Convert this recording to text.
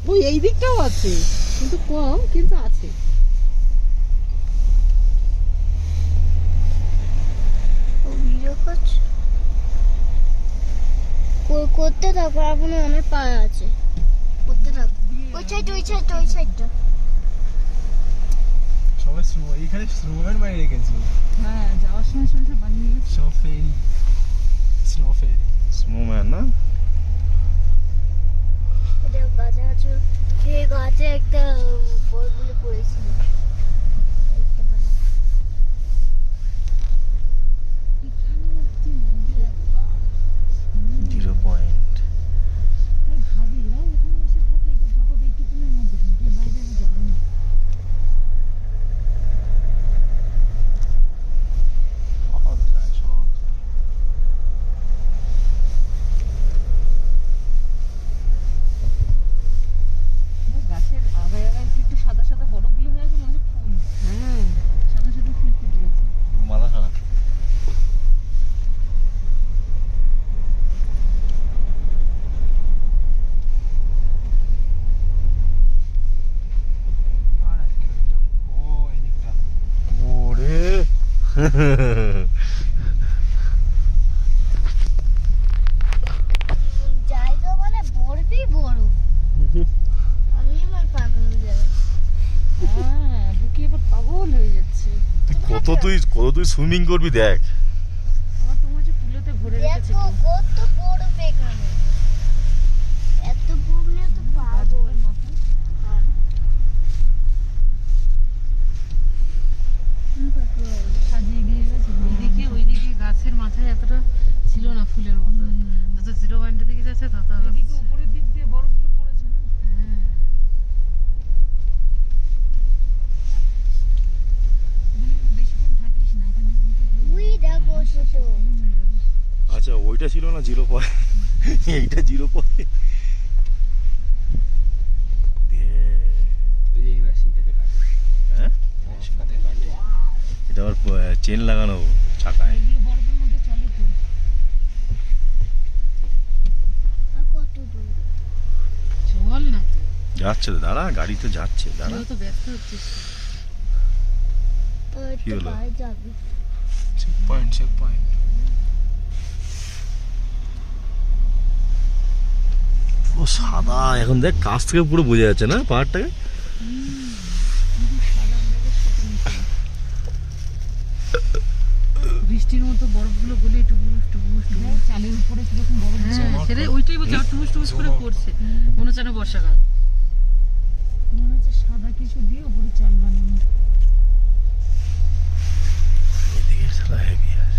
ওই এই দিকটাও আছে কিন্তু কম, কিন্তু আছে। করতে থাকো, এখনো অনেক পায়ে আছে, করতে থাকো। ওই সাইডটা সবাই এইখানে স্নোম্যান বানিয়ে রেখেছি। হ্যাঁ, যাওয়ার সময় সব বানিয়ে গেছে। সব ফেরি, স্নো ফেরি। স্নোম্যান না? গাছে একটা বলগুলো পড়েছিল। Zero point. গাছের আগায় আগায় একটু সাদা সাদা বরফগুলো হয়ে আছে, মনে হচ্ছে ফুল। হ্যাঁ, সাদা সাদা ফুল ফুটে গেছে। মাথা খারাপ। আর 1 কিলোমিটার। ও এই দিকটা। ওরে জায়গা মানে বরফই বড়। আমি এবার পাগল হয়ে যাবো। হ্যাঁ, বুকে এবার পাগল হয়ে যাচ্ছে। কত তুই সুইমিং করবি দেখ। আমার তো মনে হচ্ছে কুলোতে ভরে রেখেছে দেখো কেউ। কত বরফ এখানে, এত বরফ নিয়ে তো পাগল। গাছগুলোর মাথায়। সাজিয়ে দিয়ে গেছে। ওইদিকে গাছের মাথায় এতটা ছিল না ফুলের মতো। যত জিরো পয়েন্টের দিকে যাচ্ছে তত এদিকে উপরের দিক দিয়ে বরফগুলো পড়েছে না। হ্যাঁ, বেশিক্ষণ থাকিস না এখানে, কিন্তু উই দেখো ছোট। আচ্ছা, ওইটা ছিল না জিরো পয়েন্ট, এইটা জিরো পয়েন্ট। এই মেশিনটাকে কাটে। হ্যাঁ, কাটে কাটে। এটা আবার চেন লাগানো চাকায়। এগুলো বরফের মধ্যে চলে তো। আর কত দূর? চল না তো, যাচ্ছে তো, দাঁড়া, গাড়ি তো যাচ্ছে, দাঁড়া। তুইও তো ব্যস্ত হচ্ছিস। ওই কি তো হলো? বাইরে যাবে। Check point, check point. পুরো সাদা, এখন দেখ কাছ থেকে পুরো বোঝা যাচ্ছে না পাহাড়টাকে। বৃষ্টির মতো বরফগুলো গলে টুকুস টুকুস টুকুস চালের উপরে কিরকম বরফ। হ্যাঁ, সেটাই, ওইটাই বলছি, আর টুকুস টুকুস করে পড়ছে, মনে হচ্ছে না বর্ষাকাল। মনে হচ্ছে সাদা কিছু দিয়ে উপরে চাল বানানো। এদিকে সাদা হেভি আছে।